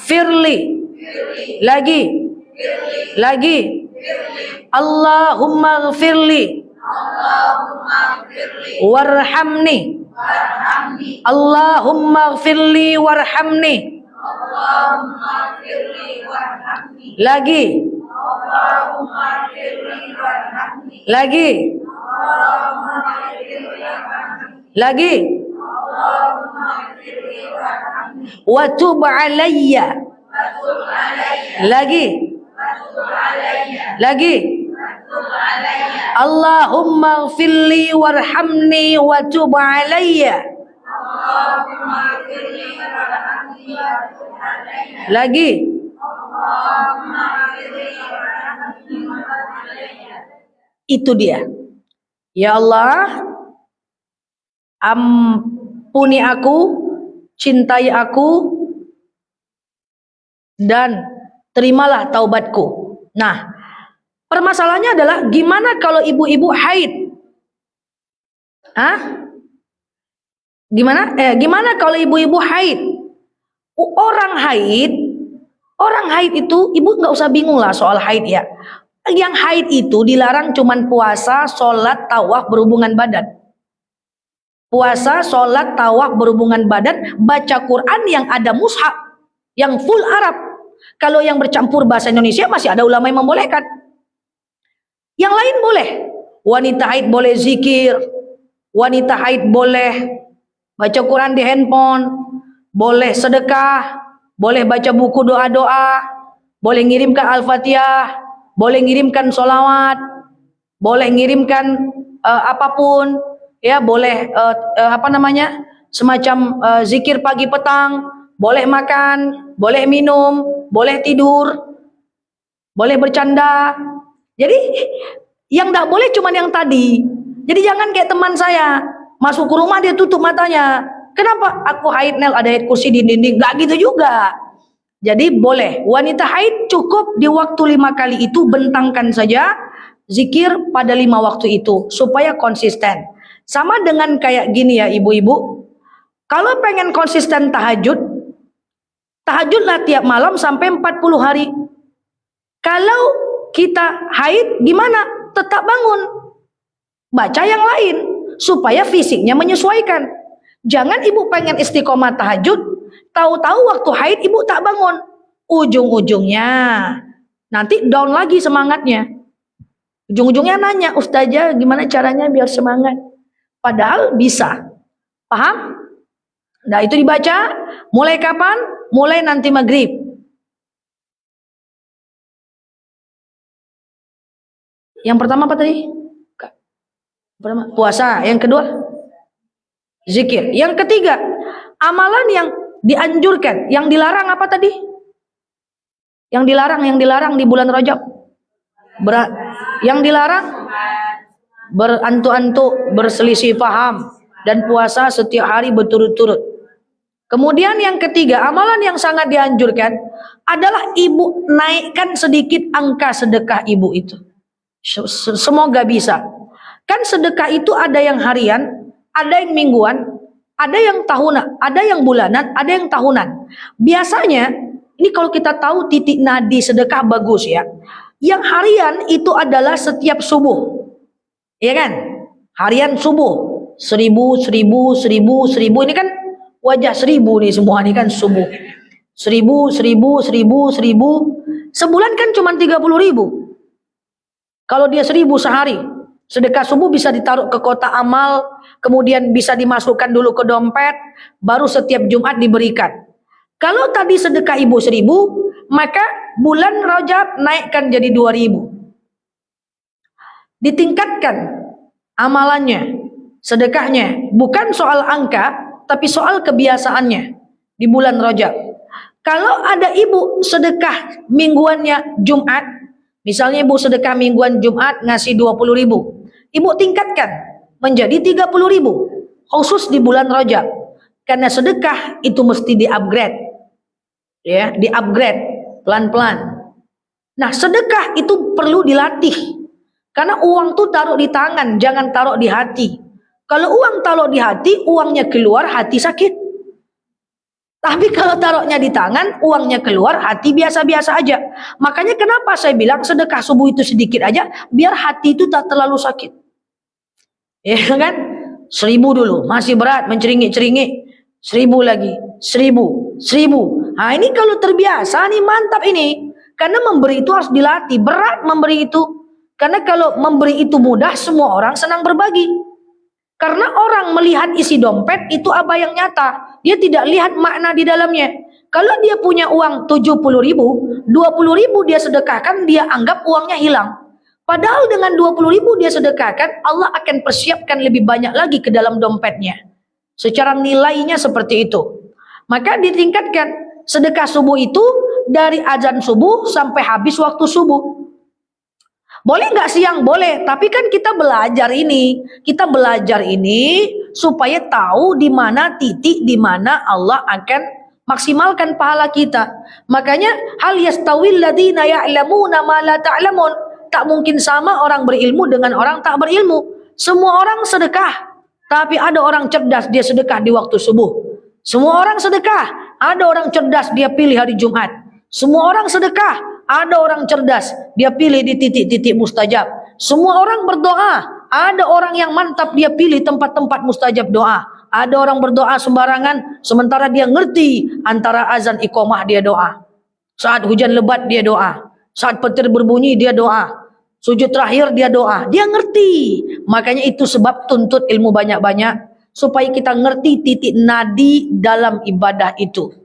Firli. Lagi. Allahumma gfirli. Warhamni. Allahumma gfirli warhamni. Lagi. Wa tub alayya. Lagi. Allahumma gfirli warhamni wa tub alayya. Lagi. Itu dia. Ya Allah, ampuni aku, cintai aku, dan terimalah taubatku. Nah, permasalahannya adalah gimana kalau ibu-ibu haid? Gimana kalau ibu-ibu haid? Orang haid itu, ibu nggak usah bingung lah soal haid ya. Yang haid itu dilarang cuman puasa, sholat, tawaf, berhubungan badan. Puasa, sholat, tawaf, berhubungan badan, baca Quran yang ada mushaf, yang full Arab. Kalau yang bercampur bahasa Indonesia masih ada ulama yang membolehkan. Yang lain boleh. Wanita haid boleh zikir, wanita haid boleh baca Quran di handphone, boleh sedekah, boleh baca buku doa-doa, boleh ngirimkan Al-Fatihah, boleh ngirimkan sholawat, boleh ngirimkan apapun, ya boleh semacam zikir pagi petang, boleh makan, boleh minum, boleh tidur, boleh bercanda. Jadi yang tidak boleh cuma yang tadi. Jadi jangan kayak teman saya, masuk ke rumah dia tutup matanya. Kenapa? Aku haid Nel, ada ayat kursi di dinding. Gak gitu juga. Jadi boleh, wanita haid cukup di waktu 5 kali itu bentangkan saja zikir pada 5 waktu itu supaya konsisten. Sama dengan kayak gini ya ibu-ibu. Kalau pengen konsisten tahajudlah tiap malam sampai 40 hari. Kalau kita haid gimana? Tetap bangun. Baca yang lain supaya fisiknya menyesuaikan. Jangan ibu pengen istiqomah tahajud, tahu-tahu waktu haid ibu tak bangun. Ujung-ujungnya nanti down lagi semangatnya. Ujung-ujungnya nanya, Ustazah gimana caranya biar semangat? Padahal bisa. Paham? Nah itu dibaca. Mulai kapan? Mulai nanti maghrib. Yang pertama apa tadi? Pertama, puasa. Yang kedua, zikir. Yang ketiga, amalan yang dianjurkan. Yang dilarang apa tadi? Yang dilarang di bulan Rajab. Yang dilarang berantuk-antuk, berselisih paham, dan puasa setiap hari berturut-turut. Kemudian yang ketiga, amalan yang sangat dianjurkan adalah ibu naikkan sedikit angka sedekah ibu itu. Semoga bisa. Kan sedekah itu ada yang harian, ada yang mingguan, ada yang tahunan, ada yang bulanan, ada yang tahunan. Biasanya, ini kalau kita tahu titik nadi sedekah bagus ya. Yang harian itu adalah setiap subuh. Ya kan? Harian subuh. 1000, 1000, 1000, 1000. Ini kan wajah 1000 nih semua nih kan subuh. 1000, 1000, 1000, 1000. Sebulan kan cuma 30.000. Kalau dia 1000 sehari, sedekah subuh bisa ditaruh ke kotak amal, kemudian bisa dimasukkan dulu ke dompet, baru setiap Jumat diberikan. Kalau tadi sedekah ibu 1000, maka bulan Rajab naikkan jadi 2000. Ditingkatkan amalannya, sedekahnya, bukan soal angka, tapi soal kebiasaannya di bulan Rajab. Kalau ada ibu sedekah mingguannya Jumat, misalnya ibu sedekah mingguan Jumat ngasih 20.000, ibu tingkatkan menjadi 30.000 khusus di bulan Rajab. Karena sedekah itu mesti di-upgrade. Ya, di-upgrade pelan-pelan. Nah, sedekah itu perlu dilatih. Karena uang tuh taruh di tangan, jangan taruh di hati. Kalau uang taruh di hati, uangnya keluar, hati sakit. Tapi kalau taruhnya di tangan, uangnya keluar, hati biasa-biasa aja. Makanya kenapa saya bilang sedekah subuh itu sedikit aja, biar hati itu tak terlalu sakit. Ya kan? 1000 dulu, masih berat, menceringi-ceringi. 1000 lagi, 1000, 1000. Nah ini kalau terbiasa nih mantap ini. Karena memberi itu harus dilatih, berat memberi itu. Karena kalau memberi itu mudah, semua orang senang berbagi. Karena orang melihat isi dompet itu apa yang nyata. Dia tidak lihat makna di dalamnya. Kalau dia punya uang 70.000, 20.000 dia sedekahkan, dia anggap uangnya hilang. Padahal dengan 20.000 dia sedekahkan, Allah akan persiapkan lebih banyak lagi ke dalam dompetnya. Secara nilainya seperti itu. Maka ditingkatkan sedekah subuh itu dari azan subuh sampai habis waktu subuh. Boleh nggak siang? Boleh. Tapi kan kita belajar ini. Kita belajar ini supaya tahu di mana titik di mana Allah akan maksimalkan pahala kita. Makanya hal yastawil ladzina ya'lamuna ma la ta'lamun. Tak mungkin sama orang berilmu dengan orang tak berilmu. Semua orang sedekah. Tapi ada orang cerdas dia sedekah di waktu subuh. Semua orang sedekah. Ada orang cerdas dia pilih hari Jumat. Semua orang sedekah. Ada orang cerdas, dia pilih di titik-titik mustajab. Semua orang berdoa, ada orang yang mantap, dia pilih tempat-tempat mustajab doa. Ada orang berdoa sembarangan, sementara dia ngerti antara azan iqamah dia doa. Saat hujan lebat dia doa. Saat petir berbunyi dia doa. Sujud terakhir dia doa. Dia ngerti. Makanya itu sebab tuntut ilmu banyak-banyak. Supaya kita ngerti titik nadi dalam ibadah itu.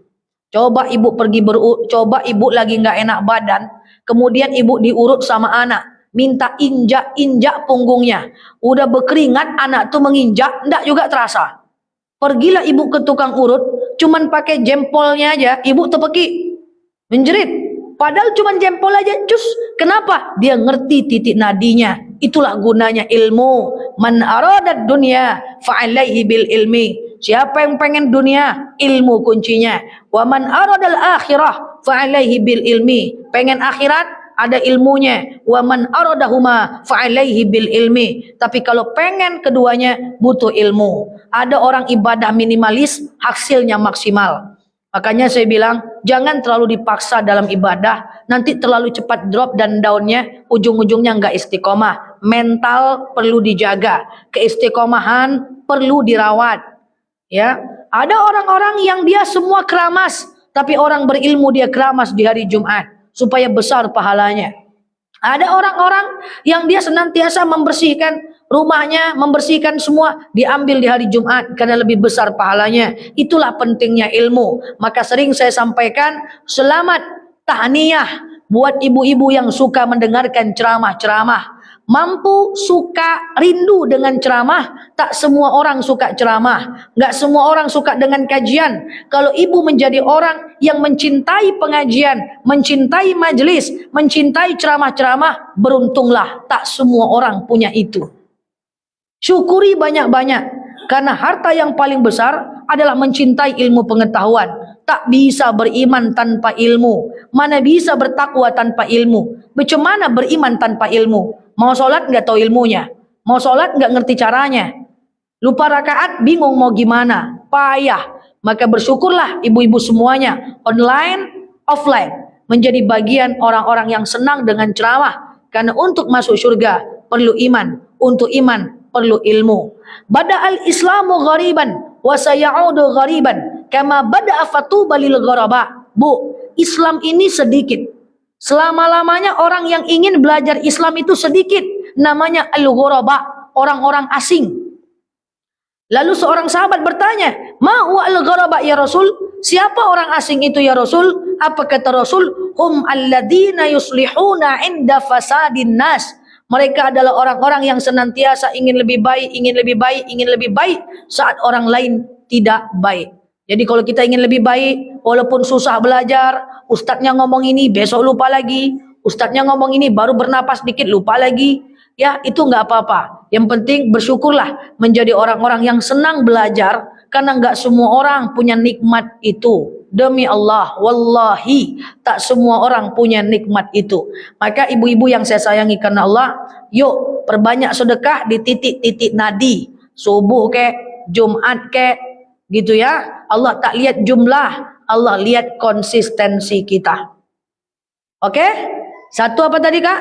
Coba ibu pergi coba ibu lagi nggak enak badan, kemudian ibu diurut sama anak, minta injak punggungnya, udah berkeringat, anak tuh menginjak, ndak juga terasa. Pergilah ibu ke tukang urut, cuman pakai jempolnya aja, ibu tepeki, menjerit, padahal cuman jempol aja, cus. Kenapa? Dia ngerti titik nadinya. Itulah gunanya ilmu. Man aradad dunya fa'alaihi bil ilmi. Siapa yang pengen dunia, ilmu kuncinya. Wa man aradal akhirah fa'alaihi bil ilmi. Pengen akhirat, ada ilmunya. Wa man aradahuma fa'alaihi bil ilmi. Tapi kalau pengen keduanya, butuh ilmu. Ada orang ibadah minimalis, hasilnya maksimal. Makanya saya bilang, jangan terlalu dipaksa dalam ibadah. Nanti terlalu cepat drop dan downnya, ujung-ujungnya nggak istiqomah. Mental perlu dijaga. Keistiqomahan perlu dirawat. Ya, ada orang-orang yang dia semua keramas, tapi orang berilmu dia keramas di hari Jumat supaya besar pahalanya. Ada orang-orang yang dia senantiasa membersihkan rumahnya, membersihkan semua, diambil di hari Jumat karena lebih besar pahalanya. Itulah pentingnya ilmu. Maka sering saya sampaikan, selamat tahniyah buat ibu-ibu yang suka mendengarkan ceramah-ceramah. mampu, suka, rindu dengan ceramah. Tak semua orang suka ceramah, nggak semua orang suka dengan kajian. Kalau ibu menjadi orang yang mencintai pengajian, mencintai majelis, mencintai ceramah-ceramah, beruntunglah. Tak semua orang punya itu. Syukuri banyak-banyak, karena harta yang paling besar adalah mencintai ilmu pengetahuan. Tak bisa beriman tanpa ilmu. Mana bisa bertakwa tanpa ilmu? Macam mana beriman tanpa ilmu? Mau sholat nggak tahu ilmunya, mau sholat nggak ngerti caranya, lupa rakaat bingung mau gimana, payah. Maka bersyukurlah ibu-ibu semuanya, online, offline, menjadi bagian orang-orang yang senang dengan ceramah. Karena untuk masuk surga perlu iman, untuk iman perlu ilmu. Bada'al Islamu ghariban wa sayaudu ghariban kama bada'a fatuba lil ghuraba. Bu, Islam ini sedikit. Selama-lamanya orang yang ingin belajar Islam itu sedikit. Namanya al-ghuraba, orang-orang asing. Lalu seorang sahabat bertanya, "Ma huwa al-ghuraba ya Rasul?" Siapa orang asing itu ya Rasul? Apa kata Rasul? Hum alladzina yuslihuna inda fasadin nas. Mereka adalah orang-orang yang senantiasa ingin lebih baik, ingin lebih baik, ingin lebih baik saat orang lain tidak baik. Jadi kalau kita ingin lebih baik, walaupun susah belajar, ustadznya ngomong ini, besok lupa lagi. Ustadznya ngomong ini, baru bernapas dikit, lupa lagi. Ya, itu nggak apa-apa. Yang penting bersyukurlah menjadi orang-orang yang senang belajar, karena nggak semua orang punya nikmat itu. Demi Allah, wallahi, tak semua orang punya nikmat itu. Maka ibu-ibu yang saya sayangi karena Allah, yuk perbanyak sedekah di titik-titik nadi. Subuh kek, Jumat kek, gitu ya. Allah tak lihat jumlah, Allah lihat konsistensi kita. Oke? Satu apa tadi Kak?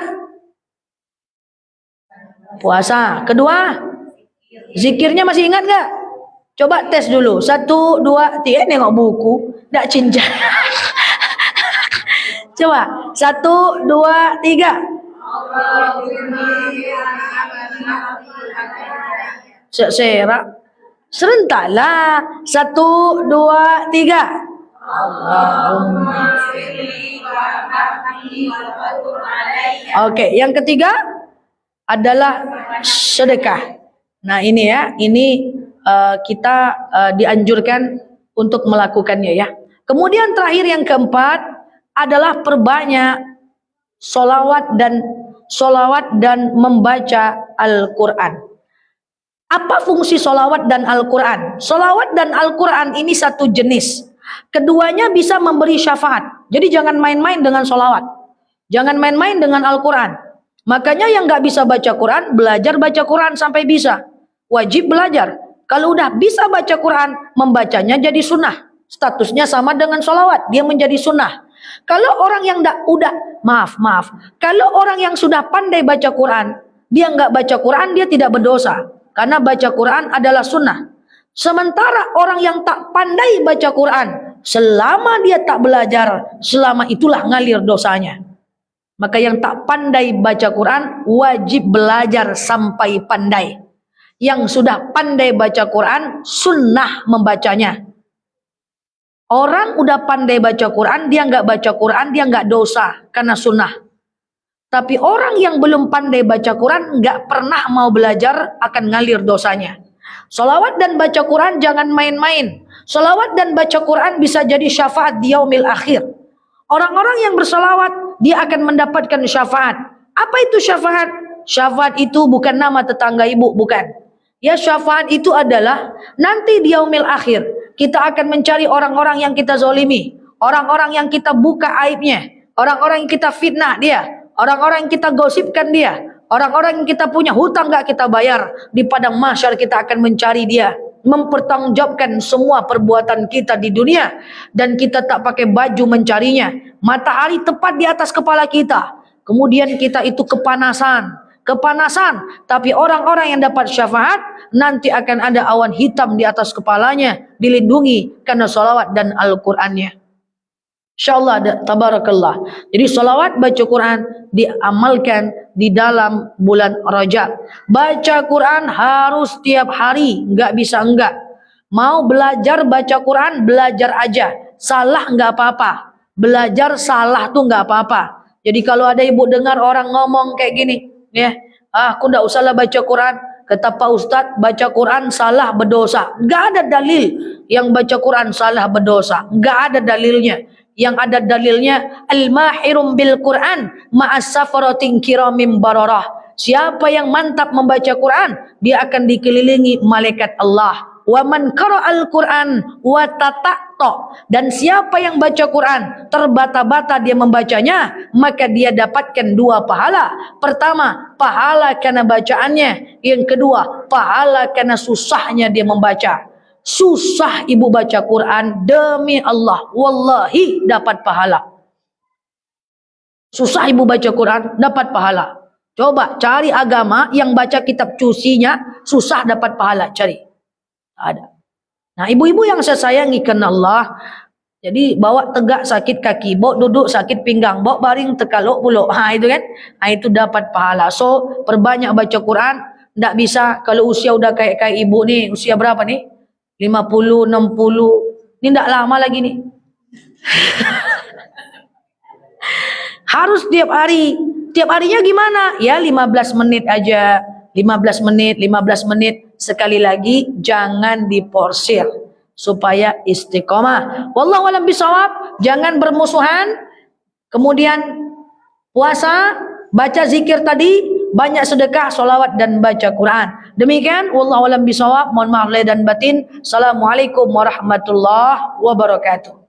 Puasa. Kedua, zikirnya masih ingat gak? Coba tes dulu. 1, 2, 3. Nengok buku. Nggak cincang. Coba. 1, 2, 3. Serak. Serentaklah. 1, 2, 3. Oke, yang ketiga adalah sedekah. Nah ini ya, ini kita dianjurkan untuk melakukannya ya. Kemudian terakhir yang keempat adalah perbanyak solawat dan membaca Al-Quran. Apa fungsi solawat dan Al-Quran? Solawat dan Al-Quran ini satu jenis. Keduanya bisa memberi syafaat. Jadi jangan main-main dengan solawat. Jangan main-main dengan Al-Quran. Makanya yang nggak bisa baca Quran, belajar baca Quran sampai bisa. Wajib belajar. Kalau udah bisa baca Quran, membacanya jadi sunnah. Statusnya sama dengan solawat, dia menjadi sunnah. Kalau orang yang maaf. Kalau orang yang sudah pandai baca Quran, dia nggak baca Quran, dia tidak berdosa. Karena baca Quran adalah sunnah. Sementara orang yang tak pandai baca Quran, selama dia tak belajar, selama itulah ngalir dosanya. Maka yang tak pandai baca Quran wajib belajar sampai pandai. Yang sudah pandai baca Quran sunnah membacanya. Orang udah pandai baca Quran, dia nggak baca Quran, dia nggak dosa karena sunnah. Tapi orang yang belum pandai baca Quran nggak pernah mau belajar akan ngalir dosanya. Solawat dan baca Quran jangan main-main. Solawat dan baca Quran bisa jadi syafaat di yaumil akhir. Orang-orang yang bersolawat, dia akan mendapatkan syafaat. Apa itu syafaat? Syafaat itu bukan nama tetangga ibu, bukan. Ya, syafaat itu adalah nanti di yaumil akhir, kita akan mencari orang-orang yang kita zolimi, orang-orang yang kita buka aibnya, orang-orang yang kita fitnah dia, orang-orang yang kita gosipkan dia, orang-orang yang kita punya hutang gak kita bayar. Di padang mahsyar kita akan mencari dia, mempertanggungjawabkan semua perbuatan kita di dunia, dan kita tak pakai baju mencarinya. Matahari tepat di atas kepala kita, kemudian kita itu kepanasan, tapi orang-orang yang dapat syafaat nanti akan ada awan hitam di atas kepalanya, dilindungi karena salawat dan Al-Qur'annya. Insyaallah, tabarakallah. Jadi salawat baca Quran diamalkan di dalam bulan Rajab. Baca Quran harus tiap hari, nggak bisa enggak. Mau belajar baca Quran, belajar aja. Salah nggak apa-apa. Belajar salah tuh nggak apa-apa. Jadi kalau ada ibu dengar orang ngomong kayak gini, ya, Aku ndak usahlah baca Quran. Kata Pak Ustadz, baca Quran salah berdosa. Gak ada dalil yang baca Quran salah berdosa. Gak ada dalilnya. Yang ada dalilnya, al-mahirum bil Quran ma'as safaratin kiramim bararah. Siapa yang mantap membaca Quran, dia akan dikelilingi malaikat Allah. Wa man qara'al Quran wa tata'ta, dan siapa yang baca Quran terbata-bata dia membacanya, maka dia dapatkan 2 pahala. Pertama, pahala karena bacaannya. Yang kedua, pahala karena susahnya dia membaca. Susah ibu baca Quran, demi Allah, wallahi dapat pahala. Susah ibu baca Quran, dapat pahala. Coba cari agama yang baca kitab cucinya susah dapat pahala, cari. Ada. Nah, ibu-ibu yang saya sayangi karena Allah, jadi bawa tegak sakit kaki, bawa duduk sakit pinggang, bawa baring tekaluk puluk. Itu kan. Itu dapat pahala. So, perbanyak baca Quran. Tidak bisa kalau usia udah kayak ibu nih, usia berapa nih? 50, 60. Ini tidak lama lagi nih. Harus tiap hari. Tiap harinya gimana? Ya 15 menit aja. 15 menit, 15 menit. Sekali lagi, jangan diporsir. Supaya istiqomah. Wallahu a'lam bishawab. Jangan bermusuhan. Kemudian puasa, baca zikir tadi, banyak sedekah, solawat dan baca Quran. Demikian, wallahu a'lam bishawab. Mohon maaf lahir dan batin. Assalamualaikum warahmatullahi wabarakatuh.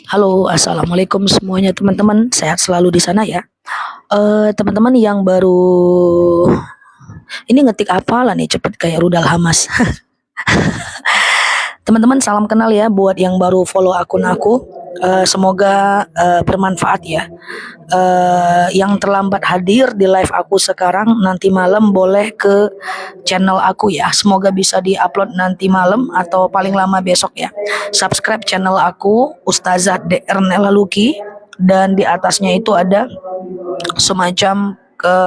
Halo, assalamualaikum semuanya teman-teman. Sehat selalu di sana ya. Teman-teman yang baru ini ngetik apa lah nih, cepet kayak rudal Hamas. Teman-teman salam kenal ya buat yang baru follow akun aku. Semoga bermanfaat ya. Yang terlambat hadir di live aku sekarang, nanti malam boleh ke channel aku ya. Semoga bisa diupload nanti malam atau paling lama besok ya. Subscribe channel aku Ustazah DR Nela Luki, dan di atasnya itu ada semacam ke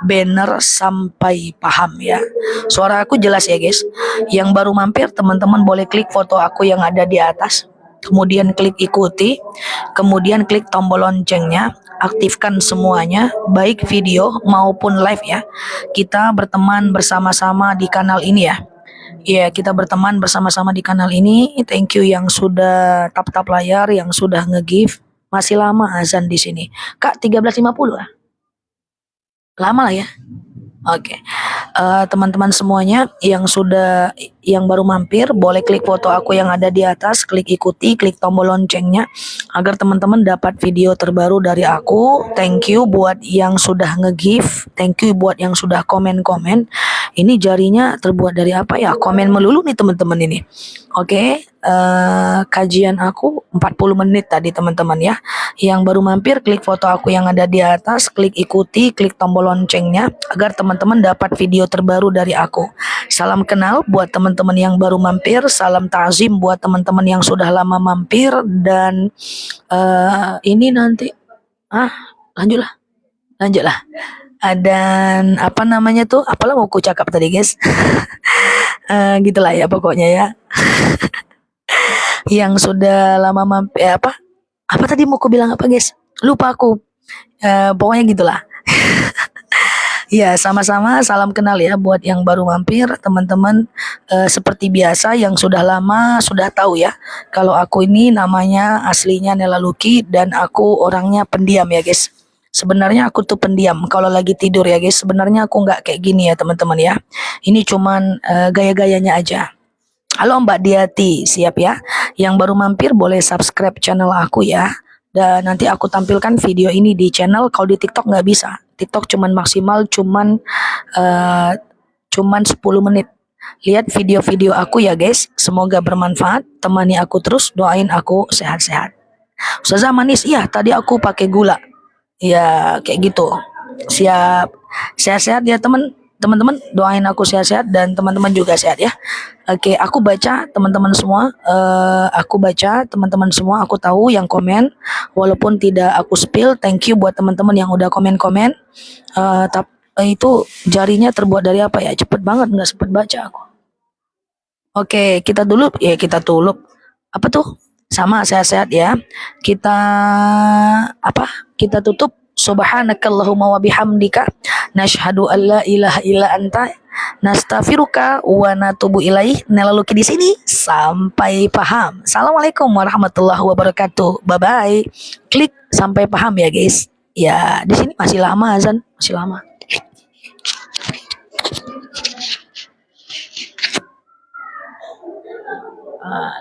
banner sampai paham ya. Suara aku jelas ya guys. Yang baru mampir teman-teman boleh klik foto aku yang ada di atas, kemudian klik ikuti, kemudian klik tombol loncengnya, aktifkan semuanya baik video maupun live ya. Kita berteman bersama-sama di kanal ini ya. Ya, kita berteman bersama-sama di kanal ini. Thank you yang sudah tap-tap layar, yang sudah nge-give. Masih lama azan di sini. Kak, 13.50 ah. Lama lah ya. Oke. Teman-teman semuanya yang baru mampir boleh klik foto aku yang ada di atas, klik ikuti, klik tombol loncengnya agar teman-teman dapat video terbaru dari aku. Thank you buat yang sudah nge-give, thank you buat yang sudah komen-komen. Ini jarinya terbuat dari apa ya? Komen melulu nih teman-teman ini. Oke, kajian aku 40 menit tadi teman-teman ya. Yang baru mampir klik foto aku yang ada di atas, klik ikuti, klik tombol loncengnya agar teman-teman dapat video terbaru dari aku. Salam kenal buat teman-teman yang baru mampir, salam ta'zim buat teman-teman yang sudah lama mampir, dan ini nanti lanjutlah. Dan apa namanya tuh? Apalah mau ku cakap tadi guys. Gitulah ya pokoknya ya. Yang sudah lama mampir apa tadi mau ku bilang apa guys? Lupa aku. Pokoknya gitulah. Ya, sama-sama salam kenal ya buat yang baru mampir teman-teman. Seperti biasa yang sudah lama sudah tahu ya kalau aku ini namanya aslinya Nela Luki, dan aku orangnya pendiam ya guys. Sebenarnya aku tuh pendiam kalau lagi tidur ya guys. Sebenarnya aku nggak kayak gini ya teman-teman ya. Ini cuman gaya-gayanya aja. Halo Mbak Diati, siap ya? Yang baru mampir boleh subscribe channel aku ya. Dan nanti aku tampilkan video ini di channel. Kalau di TikTok nggak bisa. TikTok cuman maksimal cuman 10 menit. Lihat video-video aku ya guys. Semoga bermanfaat. Temani aku terus, doain aku sehat-sehat. Ustazah manis, iya tadi aku pakai gula. Ya kayak gitu. Siap. Sehat-sehat ya teman-teman, doain aku sehat-sehat dan teman-teman juga sehat ya. Oke, aku baca teman-teman semua. Aku tahu yang komen walaupun tidak aku spill. Thank you buat teman-teman yang udah komen-komen. Itu jarinya terbuat dari apa ya? Cepet banget nggak sempet baca aku. Oke, kita dulu ya kita tuluk. Apa tuh? Sama sehat-sehat ya. Kita apa? Kita tutup subhanakallahumma wa bihamdika nasyhadu an la ilaha illa anta nastaghfiruka wa natubu ilaih. Nah, lalu di sini sampai paham. Assalamualaikum warahmatullahi wabarakatuh. Bye bye. Klik sampai paham ya, guys. Ya, di sini masih lama azan, masih lama.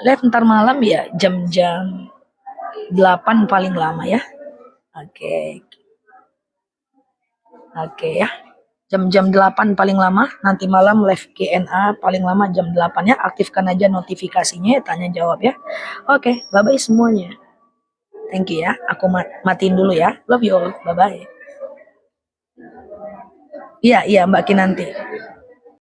Lihat ntar malam ya jam-jam 8 paling lama ya. Oke. Oke ya. Jam-jam 8 paling lama, nanti malam live Q&A paling lama jam 8 ya. Aktifkan aja notifikasinya, tanya jawab ya. Oke, bye-bye semuanya. Thank you ya. Aku matiin dulu ya. Love you all. Bye-bye. Iya, iya Mbak Kinanti.